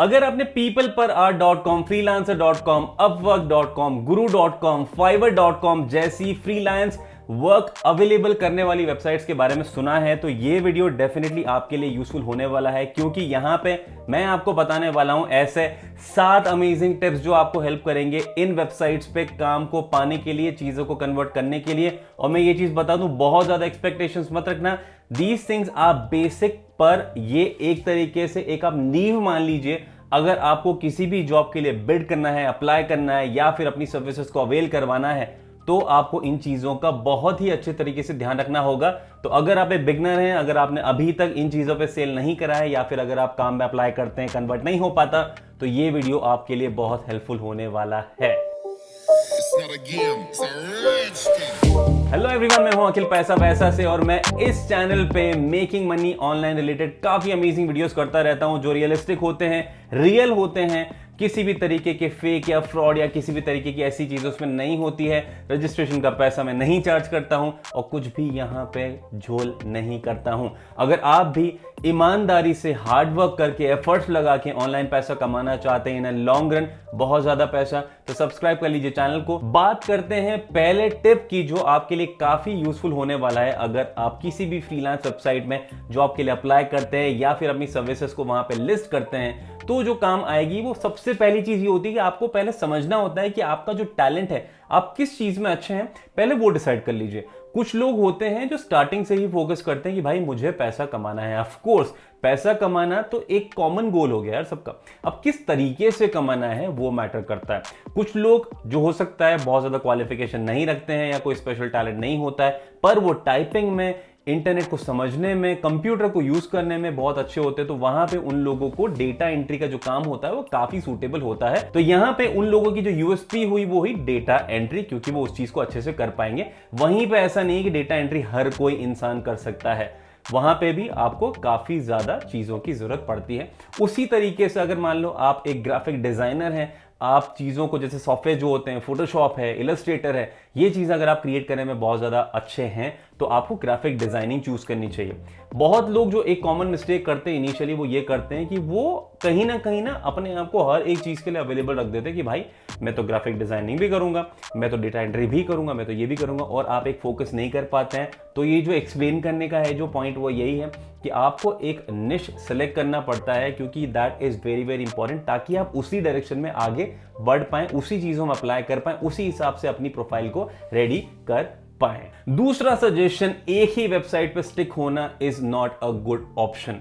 अगर आपने पीपल पर आर.com, freelancer.com, upwork.com, guru.com, fiverr.com जैसी फ्रीलांस वर्क अवेलेबल करने वाली वेबसाइट्स के बारे में सुना है तो ये वीडियो डेफिनेटली आपके लिए यूजफुल होने वाला है, क्योंकि यहां पे मैं आपको बताने वाला हूं ऐसे 7 अमेजिंग टिप्स जो आपको हेल्प करेंगे इन वेबसाइट्स पे काम को पाने के लिए, चीजों को कन्वर्ट करने के लिए। और मैं ये चीज बता दूं, बहुत ज्यादा एक्सपेक्टेशंस मत रखना। दीज थिंग्स आर बेसिक, पर ये एक तरीके से एक आप नींव मान लीजिए। अगर आपको किसी भी जॉब के लिए बिड करना है, अप्लाई करना है या फिर अपनी सर्विसेज को अवेल करवाना है, तो आपको इन चीजों का बहुत ही अच्छे तरीके से ध्यान रखना होगा। तो अगर आप एक बिगनर हैं, अगर आपने अभी तक इन चीजों पे सेल नहीं करा है, या फिर अगर आप काम में अप्लाई करते हैं कन्वर्ट नहीं हो पाता, तो ये वीडियो आपके लिए बहुत हेल्पफुल होने वाला है। हेलो एवरीवन, मैं हूं अखिल पैसा वैसा से, और मैं इस चैनल पे मेकिंग मनी ऑनलाइन रिलेटेड काफी अमेजिंग वीडियोस करता रहता हूं जो रियलिस्टिक होते हैं, रियल होते हैं। किसी भी तरीके के फेक या फ्रॉड या किसी भी तरीके की ऐसी चीज उसमें नहीं होती है। रजिस्ट्रेशन का पैसा मैं नहीं चार्ज करता हूं और कुछ भी यहां पे झोल नहीं करता हूं। अगर आप भी ईमानदारी से हार्ड वर्क करके एफर्ट्स लगा के ऑनलाइन पैसा कमाना चाहते हैं इन लॉन्ग रन, बहुत ज्यादा पैसा, तो सब्सक्राइब कर लीजिए चैनल को। बात करते हैं पहले टिप की जो आपके लिए काफी यूजफुल होने वाला है। अगर आप किसी भी फ्रीलांस वेबसाइट में जॉब के लिए अप्लाई करते हैं या फिर अपनी सर्विसेज को वहां पे लिस्ट करते हैं, तो जो काम आएगी वो सबसे पहली चीज ये होती है कि आपको पहले समझना होता है कि आपका जो टैलेंट है, आप किस चीज में अच्छे हैं, पहले वो डिसाइड कर लीजिए। कुछ लोग होते हैं जो स्टार्टिंग से ही फोकस करते हैं कि भाई मुझे पैसा कमाना है। ऑफ कोर्स पैसा कमाना तो एक कॉमन गोल हो गया यार सबका। अब किस तरीके से कमाना है वो मैटर करता है। कुछ लोग जो हो सकता है बहुत ज्यादा क्वालिफिकेशन नहीं रखते हैं या कोई स्पेशल टैलेंट नहीं होता है, पर वो टाइपिंग में, इंटरनेट को समझने में, कंप्यूटर को यूज करने में बहुत अच्छे होते हैं, तो वहां पे उन लोगों को डेटा एंट्री का जो काम होता है वो काफी सूटेबल होता है। तो यहां पे उन लोगों की जो यूएसपी हुई वो ही डेटा एंट्री, क्योंकि वो उस चीज को अच्छे से कर पाएंगे। वहीं पे ऐसा नहीं है कि डेटा एंट्री हर कोई इंसान कर सकता है, वहां पे भी आपको काफी ज्यादा चीजों की जरूरत पड़ती है। उसी तरीके से अगर मान लो आप एक ग्राफिक डिजाइनर हैं, आप चीज़ों को, जैसे सॉफ्टवेयर जो होते हैं, फोटोशॉप है, इलस्ट्रेटर है, ये चीज़ अगर आप क्रिएट करने में बहुत ज़्यादा अच्छे हैं तो आपको ग्राफिक डिजाइनिंग चूज करनी चाहिए। बहुत लोग जो एक कॉमन मिस्टेक करते हैं इनिशियली, वो ये करते हैं कि वो कहीं ना अपने आप को हर एक चीज़ के लिए अवेलेबल रख देते हैं कि भाई मैं तो ग्राफिक डिजाइनिंग भी करूंगा, मैं तो डेटा एंट्री भी करूंगा, मैं तो ये भी करूंगा, और आप एक फोकस नहीं कर पाते हैं। तो ये जो एक्सप्लेन करने का है जो पॉइंट, वो यही है कि आपको एक निश सेलेक्ट करना पड़ता है, क्योंकि that is very very important, ताकि आप उसी डायरेक्शन में आगे बढ़ पाएं, उसी चीजों में अप्लाई कर पाएं, उसी हिसाब से अपनी प्रोफाइल को रेडी कर पाएं। दूसरा सजेशन, एक ही वेबसाइट पे स्टिक होना is not a good option.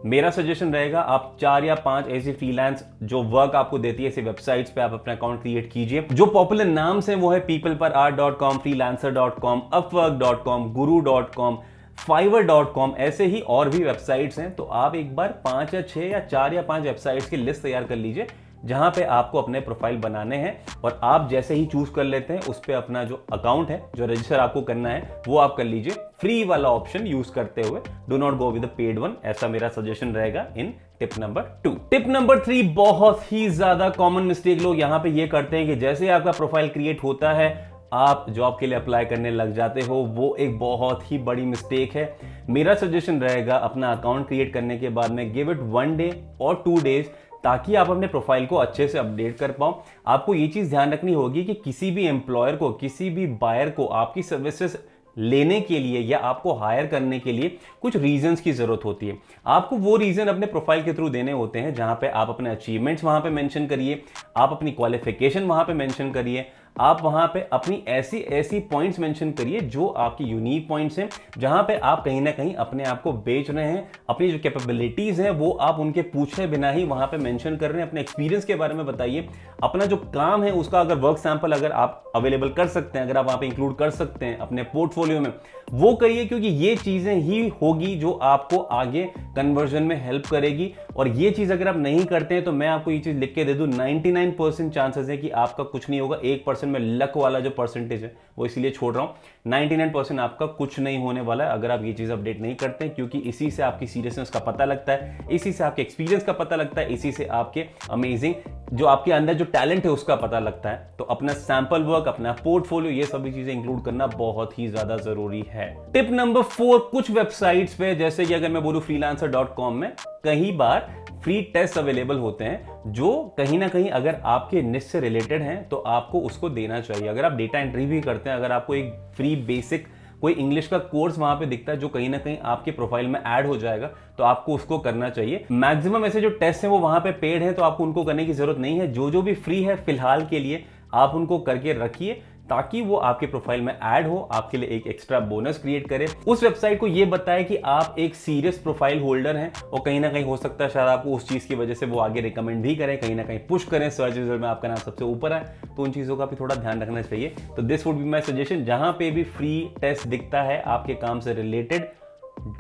मेरा सजेशन रहेगा आप 4 या 5 ऐसी फ्रीलांस जो वर्क आपको देती है ऐसी वेबसाइट्स पे आप अपना अकाउंट क्रिएट कीजिए। जो पॉपुलर नाम्स हैं वो है पीपल पर आर.com, freelancer.com, upwork.com, guru.com, fiverr.com, ऐसे ही और भी वेबसाइट्स हैं। तो आप एक बार 5 या 6 या 4 या 5 वेबसाइट्स की लिस्ट तैयार कर लीजिए जहां पे आपको अपने प्रोफाइल बनाने हैं, और आप जैसे ही चूज कर लेते हैं उस पे अपना जो अकाउंट है, जो रजिस्टर आपको करना है, वो आप कर लीजिए फ्री वाला ऑप्शन यूज करते हुए। Do not go with the paid one, ऐसा मेरा सजेशन रहेगा इन टिप नंबर 2। टिप नंबर 3, बहुत ही ज्यादा कॉमन मिस्टेक लोग यहां पे ये करते हैं कि जैसे ही आपका प्रोफाइल क्रिएट होता है आप जॉब के लिए अप्लाई करने लग जाते हो। वो एक बहुत ही बड़ी मिस्टेक है। मेरा सजेशन रहेगा अपना अकाउंट क्रिएट करने के बाद में गिव इट 1 डे और 2 डेज, ताकि आप अपने प्रोफाइल को अच्छे से अपडेट कर पाओ। आपको ये चीज ध्यान रखनी होगी कि किसी भी एम्प्लॉयर को, किसी भी बायर को आपकी सर्विसेज लेने के लिए या आपको हायर करने के लिए कुछ रीजंस की जरूरत होती है। आपको वो रीजन अपने प्रोफाइल के थ्रू देने होते हैं जहां पे आप अपने अचीवमेंट्स वहां पे मेंशन करिए, आप अपनी क्वालिफिकेशन वहां पे मेंशन करिए, आप वहां पे अपनी ऐसी पॉइंट्स मेंशन करिए जो आपकी यूनिक पॉइंट्स हैं, जहां पे आप कहीं ना कहीं अपने आप को बेच रहे हैं। अपनी जो कैपेबिलिटीज हैं वो आप उनके पूछे बिना ही वहां पे मेंशन कर रहे हैं। अपने एक्सपीरियंस के बारे में बताइए, अपना जो काम है उसका अगर वर्क सैंपल अगर आप अवेलेबल कर सकते हैं, अगर आप वहां पे इंक्लूड कर सकते हैं अपने पोर्टफोलियो में, वो करिए, क्योंकि ये चीजें ही होगी जो आपको आगे कन्वर्जन में हेल्प करेगी। और ये चीज अगर आप नहीं करते हैं तो मैं आपको ये चीज लिख के दे दूं, 99% चांसेस है कि आपका कुछ नहीं होगा। 1% में लक वाला जो परसेंटेज है वो इसीलिए छोड़ रहा हूं। 99% आपका कुछ नहीं होने वाला है अगर आप ये चीज अपडेट नहीं करते हैं, क्योंकि इसी से आपकी सीरियसनेस का पता लगता है, इसी से आपके एक्सपीरियंस का पता लगता है, इसी से आपके अमेजिंग जो आपके अंदर जो टैलेंट है उसका पता लगता है। तो अपना सैंपल वर्क, अपना पोर्टफोलियो, ये सभी चीजें इंक्लूड करना बहुत ही ज्यादा जरूरी है। टिप नंबर 4, कुछ वेबसाइट्स पे जैसे कि अगर मैं बोलूं freelancer.com में कई बार फ्री टेस्ट अवेलेबल होते हैं जो कहीं ना कहीं अगर आपके निश से रिलेटेड हैं तो आपको उसको देना चाहिए। अगर आप डेटा एंट्री भी करते हैं, अगर आपको एक फ्री बेसिक कोई इंग्लिश का कोर्स वहां पे दिखता है जो कहीं ना कहीं आपके प्रोफाइल में ऐड हो जाएगा तो आपको उसको करना चाहिए। मैक्सिमम ऐसे जो टेस्ट हैं वो वहां पे पेड हैं तो आपको उनको करने की जरूरत नहीं है। जो जो भी फ्री है फिलहाल के लिए आप उनको करके रखिए ताकि वो आपके प्रोफाइल में ऐड हो, आपके लिए एक एक्स्ट्रा बोनस क्रिएट करे, उस वेबसाइट को ये बताए कि आप एक सीरियस प्रोफाइल होल्डर हैं और कहीं ना कहीं हो सकता है शायद आपको उस चीज की वजह से वो आगे रिकमेंड भी करें, कहीं ना कहीं पुश करें, सर्च रिजल्ट में आपका नाम सबसे ऊपर आए। तो उन चीजों का भी थोड़ा ध्यान रखना चाहिए। तो this would be my suggestion, जहां पे भी फ्री टेस्ट दिखता है आपके काम से related,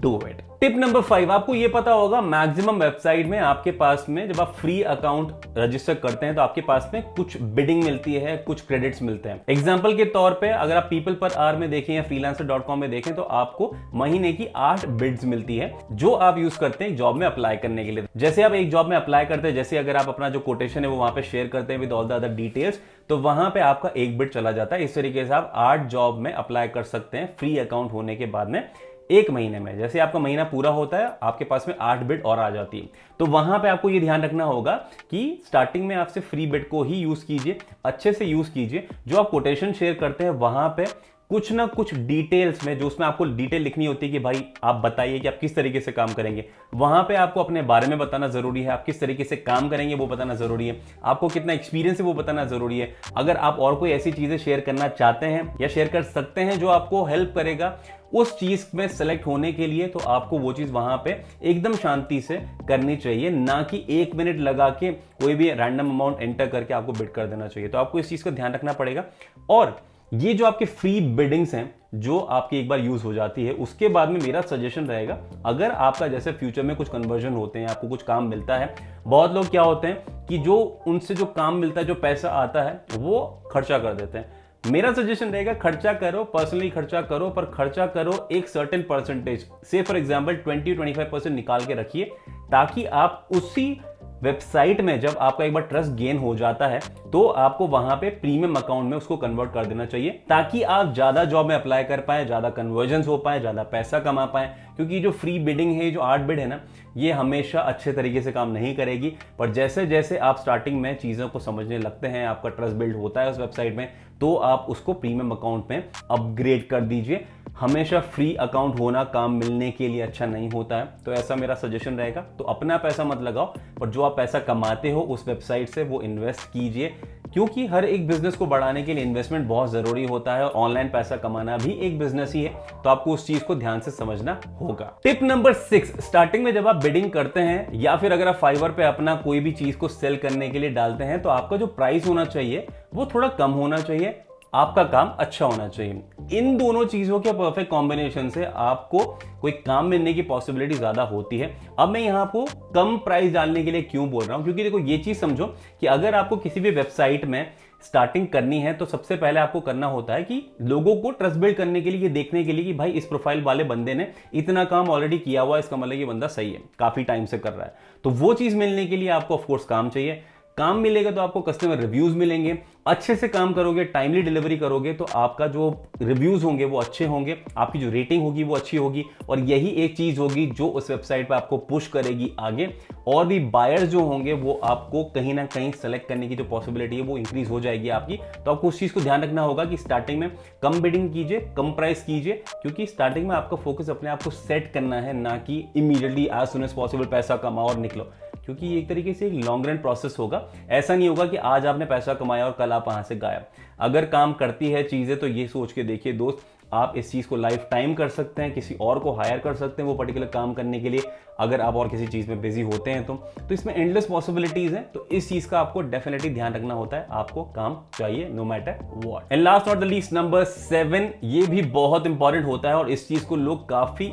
do it. Tip number 5, आपको यह पता होगा मैक्सिमम वेबसाइट में आपके पास में जब आप फ्री अकाउंट रजिस्टर करते हैं तो आपके पास में कुछ बिडिंग मिलती है, कुछ क्रेडिट्स मिलते हैं। एग्जांपल के तौर पे अगर आप पीपल पर आवर में देखें या freelancer.com में देखें तो आपको महीने की 8 बिड्स मिलती है जो आप यूज करते हैं जॉब में अप्लाई करने के लिए। जैसे आप एक जॉब में अप्लाई करते हैं, जैसे अगर आप अपना जो कोटेशन है वो वहां पे शेयर करते हैं with all the other details, तो वहां पे आपका एक बिड चला जाता है। इस तरीके से आप 8 जॉब में अप्लाई कर सकते हैं फ्री अकाउंट होने के बाद में एक महीने में। जैसे आपका महीना पूरा होता है आपके पास में 8 बिड और आ जाती है। तो वहां पे आपको ये ध्यान रखना होगा कि स्टार्टिंग में आपसे फ्री बिड को ही यूज कीजिए, अच्छे से यूज कीजिए। जो आप कोटेशन शेयर करते हैं वहां पे कुछ ना कुछ डिटेल्स में, जो उसमें आपको डिटेल लिखनी होती है कि भाई आप बताइए कि आप किस तरीके से काम करेंगे, वहां पे आपको अपने बारे में बताना जरूरी है। आप किस तरीके से काम करेंगे वो बताना जरूरी है, आपको कितना एक्सपीरियंस है वो बताना जरूरी है। अगर आप और कोई ऐसी चीजें शेयर करना चाहते हैं या शेयर कर सकते हैं जो आपको हेल्प करेगा उस चीज में सेलेक्ट होने के लिए, तो आपको वो चीज वहां पे एकदम शांति से करनी चाहिए, ना कि 1 मिनट लगा के कोई भी रैंडम अमाउंट एंटर करके आपको बिड कर देना चाहिए। तो आपको इस चीज का ध्यान रखना पड़ेगा। और ये जो आपके फ्री बिडिंग्स हैं जो आपकी एक बार यूज हो जाती है, उसके बाद में मेरा सजेशन रहेगा, अगर आपका जैसे फ्यूचर में कुछ कन्वर्जन होते हैं, आपको कुछ काम मिलता है, बहुत लोग क्या होते हैं कि जो उनसे जो काम मिलता है, जो पैसा आता है वो खर्चा कर देते हैं। मेरा सजेशन रहेगा खर्चा करो, पर्सनली खर्चा करो, पर खर्चा करो एक सर्टेन परसेंटेज से, फॉर एग्जांपल 20-25% निकाल के रखिए, ताकि आप उसी वेबसाइट में जब आपका एक बार ट्रस्ट गेन हो जाता है तो आपको वहां पे प्रीमियम अकाउंट में उसको कन्वर्ट कर देना चाहिए, ताकि आप ज्यादा जॉब में अप्लाई कर पाए, ज्यादा कन्वर्जन हो पाए, ज्यादा पैसा कमा पाए। क्योंकि जो फ्री बिडिंग है, जो 8 बिड है ना, ये हमेशा अच्छे तरीके से काम नहीं करेगी। पर जैसे जैसे आप स्टार्टिंग में चीजों को समझने लगते हैं, आपका ट्रस्ट बिल्ड होता है उस वेबसाइट में, तो आप उसको प्रीमियम अकाउंट में अपग्रेड कर दीजिए। हमेशा फ्री अकाउंट होना काम मिलने के लिए अच्छा नहीं होता है, तो ऐसा मेरा सजेशन रहेगा। तो अपना पैसा मत लगाओ, पर जो आप पैसा कमाते हो उस वेबसाइट से वो इन्वेस्ट कीजिए, क्योंकि हर एक बिजनेस को बढ़ाने के लिए इन्वेस्टमेंट बहुत जरूरी होता है। ऑनलाइन पैसा कमाना भी एक बिजनेस ही है, तो आपको उस चीज को ध्यान से समझना होगा। टिप नंबर 6, स्टार्टिंग में जब आप बिडिंग करते हैं या फिर अगर आप फाइवर पे अपना कोई भी चीज को सेल करने के लिए डालते हैं, तो आपका जो प्राइस होना चाहिए वो थोड़ा कम होना चाहिए, आपका काम अच्छा होना चाहिए। इन दोनों चीजों के परफेक्ट कॉम्बिनेशन से आपको कोई काम मिलने की पॉसिबिलिटी ज्यादा होती है। अब मैं यहां आपको कम प्राइस डालने के लिए क्यों बोल रहा हूं, क्योंकि देखो ये चीज समझो कि अगर आपको किसी भी वेबसाइट में स्टार्टिंग करनी है तो सबसे पहले आपको करना होता है कि लोगों को ट्रस्ट बिल्ड करने के लिए, ये देखने के लिए कि भाई इस प्रोफाइल वाले बंदे ने इतना काम ऑलरेडी किया हुआ है, इसका मतलब ये बंदा सही है, काफी टाइम से कर रहा है। तो वो चीज मिलने के लिए आपको ऑफकोर्स काम चाहिए। काम मिलेगा तो आपको कस्टमर रिव्यूज मिलेंगे। अच्छे से काम करोगे, टाइमली डिलीवरी करोगे, तो आपका जो रिव्यूज होंगे वो अच्छे होंगे, आपकी जो रेटिंग होगी वो अच्छी होगी, और यही एक चीज होगी जो उस वेबसाइट पे आपको पुश करेगी आगे। और भी बायर्स जो होंगे वो आपको कहीं ना कहीं सेलेक्ट करने की जो पॉसिबिलिटी है वो इंक्रीज हो जाएगी आपकी। तो आपको उस चीज को ध्यान रखना होगा कि स्टार्टिंग में कम बिडिंग कीजिए, कम प्राइस कीजिए, क्योंकि स्टार्टिंग में आपका फोकस अपने आप को सेट करना है, ना कि immediately as soon as possible पैसा कमाओ और निकलो, क्योंकि ये एक तरीके से एक लॉन्ग रन प्रोसेस होगा। ऐसा नहीं होगा कि आज आपने पैसा कमाया और कल आप वहां से गायब। अगर काम करती है चीजें तो ये सोच के देखिए दोस्त, आप इस चीज को लाइफ टाइम कर सकते हैं, किसी और को हायर कर सकते हैं वो पर्टिकुलर काम करने के लिए, अगर आप और किसी चीज में बिजी होते हैं तो इसमें एंडलेस पॉसिबिलिटीज हैं। तो इस चीज का आपको डेफिनेटली ध्यान रखना होता है, आपको काम चाहिए no matter what. And last not the least, number 7, ये भी बहुत इंपॉर्टेंट होता है और इस चीज को लोग काफी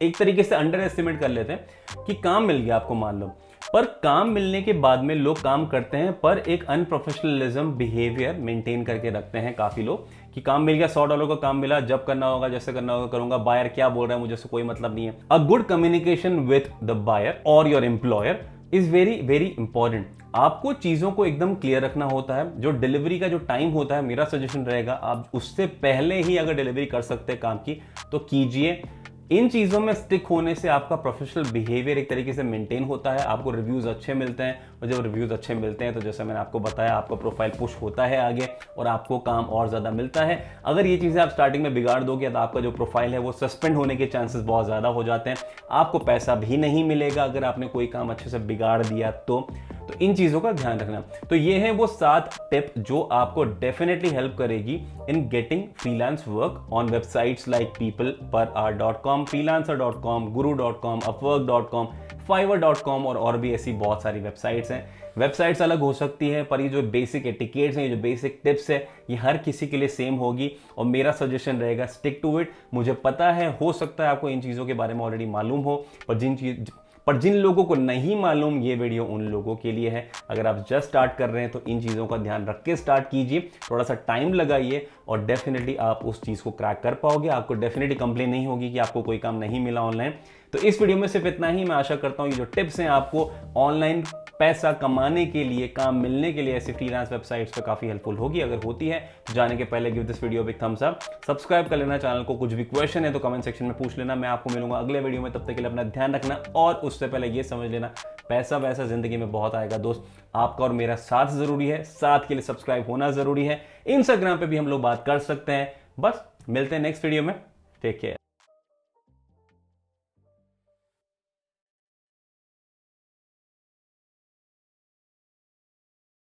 एक तरीके से अंडर एस्टिमेट कर लेते हैं कि काम मिल गया आपको मान लो, पर काम मिलने के बाद में लोग काम करते हैं पर एक अनप्रोफेशनलिज्म बिहेवियर मेंटेन करके रखते हैं काफी लोग, कि काम मिल गया, $100 का काम मिला, जब करना होगा जैसे करना होगा करूंगा, बायर क्या बोल रहा है मुझे से कोई मतलब नहीं है। A good communication with the buyer और your employer is very very important. आपको चीजों को एकदम क्लियर रखना होता है। जो डिलीवरी का जो टाइम होता है, मेरा सजेशन रहेगा आप उससे पहले ही अगर डिलीवरी कर सकते हैं काम की तो कीजिए। इन चीज़ों में स्टिक होने से आपका प्रोफेशनल बिहेवियर एक तरीके से मेंटेन होता है, आपको रिव्यूज़ अच्छे मिलते हैं, और जब रिव्यूज़ अच्छे मिलते हैं तो जैसे मैंने आपको बताया आपका प्रोफाइल पुश होता है आगे और आपको काम और ज़्यादा मिलता है। अगर ये चीज़ें आप स्टार्टिंग में बिगाड़ दोगे तो आपका जो प्रोफाइल है वो सस्पेंड होने के चांसेस बहुत ज़्यादा हो जाते हैं, आपको पैसा भी नहीं मिलेगा अगर आपने कोई काम अच्छे से बिगाड़ दिया तो इन चीज़ों का ध्यान रखना। तो ये है वो 7 टिप जो आपको डेफिनेटली हेल्प करेगी in getting freelance work on websites like peopleperhour.com, freelancer.com, guru.com, upwork.com, fiverr.com और भी ऐसी बहुत सारी वेबसाइट्स हैं। वेबसाइट्स अलग हो सकती है पर ये जो बेसिक एटिकेट्स हैं, ये जो बेसिक टिप्स है, ये हर किसी के लिए सेम होगी और मेरा सजेशन रहेगा स्टिक टू इट। मुझे पता है हो सकता है आपको इन चीज़ों के बारे में ऑलरेडी मालूम हो, पर जिन लोगों को नहीं मालूम ये वीडियो उन लोगों के लिए है। अगर आप जस्ट स्टार्ट कर रहे हैं तो इन चीज़ों का ध्यान रख के स्टार्ट कीजिए, थोड़ा सा टाइम लगाइए और डेफिनेटली आप उस चीज़ को क्रैक कर पाओगे। आपको डेफिनेटली कंप्लेन नहीं होगी कि आपको कोई काम नहीं मिला ऑनलाइन। तो इस वीडियो में सिर्फ इतना ही। मैं आशा करता हूँ ये जो टिप्स हैं आपको ऑनलाइन पैसा कमाने के लिए, काम मिलने के लिए ऐसे फ्रीलांस वेबसाइट्स पे काफ़ी हेल्पफुल होगी। अगर होती है तो जाने के पहले give this video big thumbs up, subscribe कर लेना चैनल को। कुछ भी क्वेश्चन है तो कमेंट सेक्शन में पूछ लेना। मैं आपको मिलूंगा अगले वीडियो में, तब तक के लिए अपना ध्यान रखना और उससे पहले ये समझ लेना पैसा वैसा जिंदगी में बहुत आएगा दोस्त। आपका और मेरा साथ जरूरी है, साथ के लिए सब्सक्राइब होना जरूरी है। इंस्टाग्राम पे भी हम लोग बात कर सकते हैं। बस मिलते हैं नेक्स्ट वीडियो में, टेक केयर।